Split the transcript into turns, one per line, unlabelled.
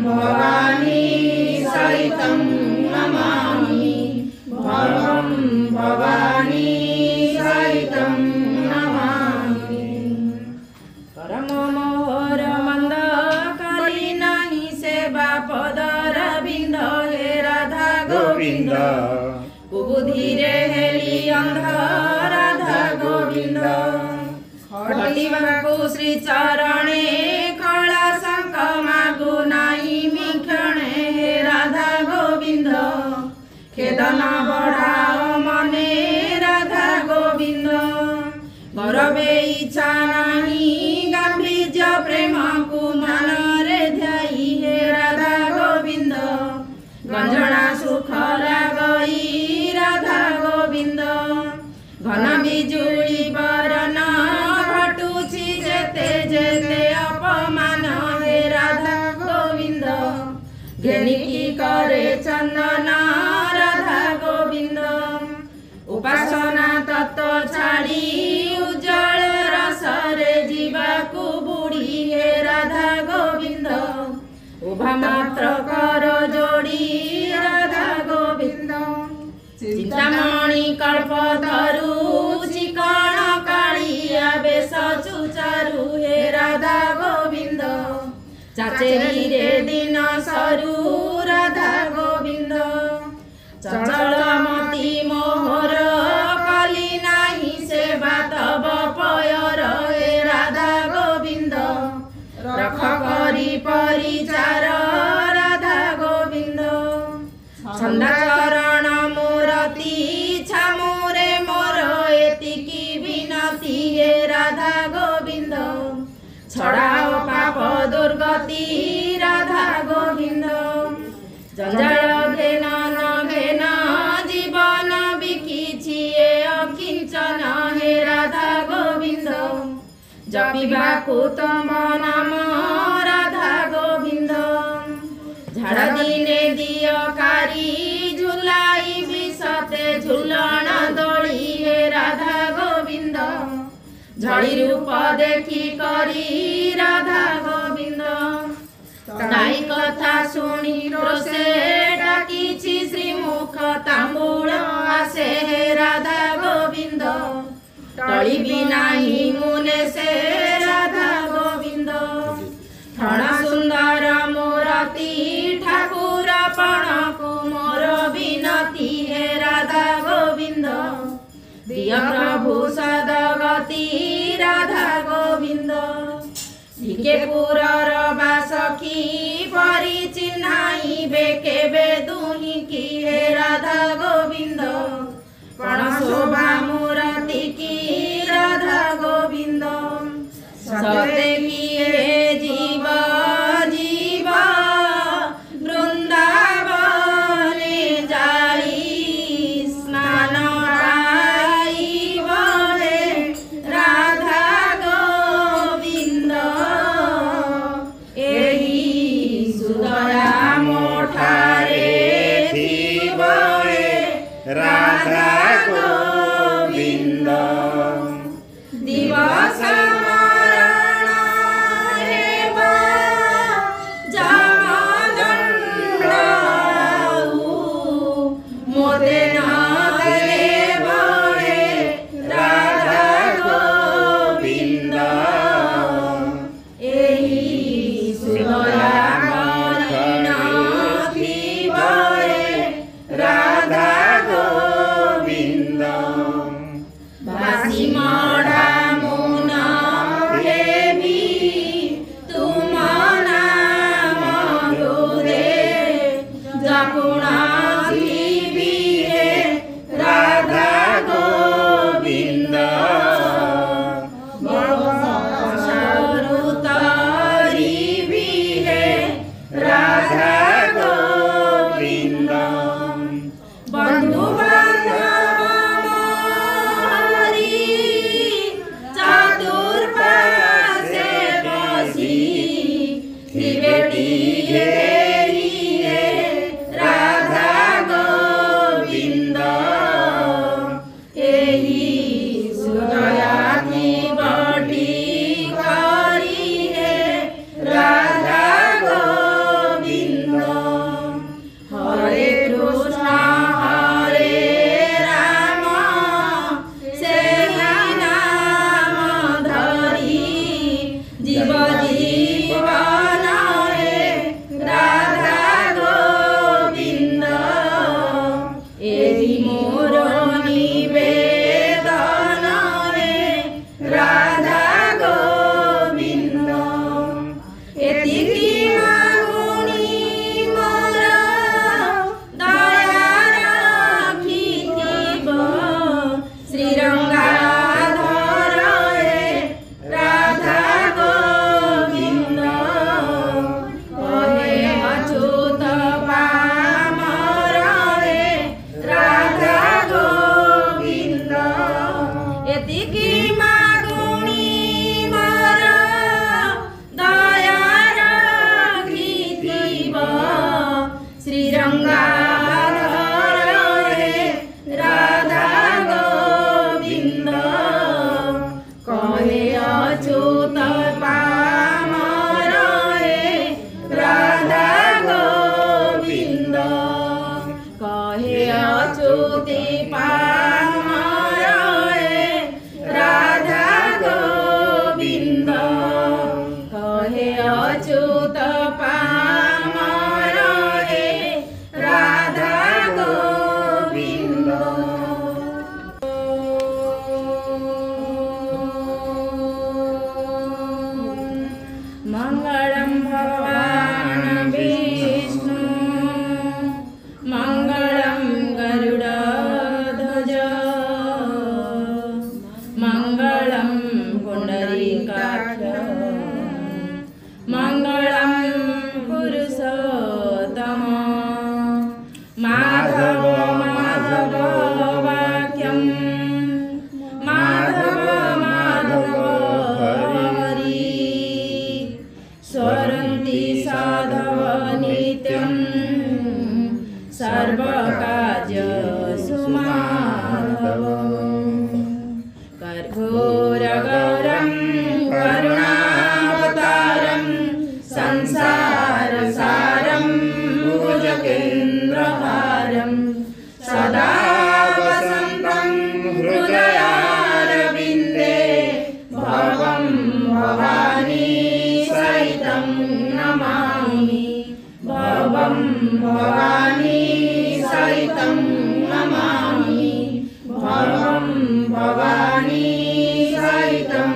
भवानी सहितं नमामि भवं भवानी सहितं नमामि। परम मोहर मंद कली नहीं सेवा पदर बिंद हे राधा गोविंद कुबुधिरे हेली अंध राधा गोविंद हटिबाकु श्री चरणे कला शंख मागु नाई मिक्षणे हे राधा गोविंद खेदन बढ़ाओ मने राधा गोविंद गौरवे इच्छा नहीं गांभीर्य प्रेम को मनरे ध्याई हे राधा गोविंद गंजना सुख लागई राधा गोविंद घन बिजुली बरन घटुछि जेते जेते अपमान हे राधा गोविंद घेनिकी करे चंदन राधा गोविंद उपासना तत्व छाड़ी उज्जवल रसरे जीवाकु बुढ़ी हे राधा गोविंद उभा मात्र कर जोड़ी राधा गोविंद चिंतामणि कल्पतरु चिकण कालिया बेश चुचारु हे राधा गोविंद चाचेरी रे दिन सरू राधा गोविंद चंचलमती मोहर कली नाही सेवा तब पयर हे राधा गोविंद रख करी परिचार राधा गोविंद छंदा चरण मूरति छामुरे मोर एतिकी विनती हे राधा गोविंद छड़ाओ पाप दुर्गति राधा गोविंद जंजाल घेन न घेन जीवन बिकिछि अकिंचन हे राधा गोविंद जपिबाकु तम नाम राधा गोविंद झाड़ दिने दियकारी झुलाई विषते झुलन दोली हे राधा गोविंद झड़ी रूप देखी करी राधा गोविंद ताई कथा शुणी रोषे डाकिछि श्रीमुख तांबूल आसे हे राधा गोविंद टळिबी नाही मुने से राधा गोविंद ठण सुंदर मूरति ठाकुर पण को मोर विनती हे राधा गोविंद दिय प्रभु सदगति राधा गोविंद टिके पुरर बासखी परि चिन्हाई बेकेबे दुही की हे राधा गोविंद पण शोभा मूरति की राधा गोविंद सते किए जीव जीव वृंदावने जाई स्नान पाइब हे राधा गोविंद एही सुदया मोठारे थीब हे राधा गोविंद दिवस मरण हेबा जमदण्ड मोते न देव हे राधा गोविंद एही सुदया मरण थीब हे राधा गोविंद बासी मढ़ा मुना मोर निवेदन रे राधा गोविंद एतिकी मागुणी मोर दया राखिथिब श्रीरंगाधर रे राधा गोविंद कहे अच्युत पामर रे राधा गोविंद एतिकी मागुणी मोर दया राखिथिब श्रीरंगाधर रे राधा गोविंद कहे अच्युत पामर रे राधा गोविंद कहे अच्युति पामर रे राधा गोविंद कहे अच्युत पामर रे राधा गोविंद मंगलम भगवान विष्णु मंगलम गरुड़ध्वज मंगलम पुंडरीकाक्ष मंगलम पुरुषोत्तम माधव माधव वाक्यम माधव माधव हरि स्वरन्ति साधव नित्यं सर्वकार्येषु माधव कर्पूरगौरं करुणावतारं संसारसारं भुजगेन्द्रहारं सदा वसन्तं हृदयारविन्दे भवं भवानी सहितं नमामि भवं भवानी सहितं नमामि भवं भवानी सहितं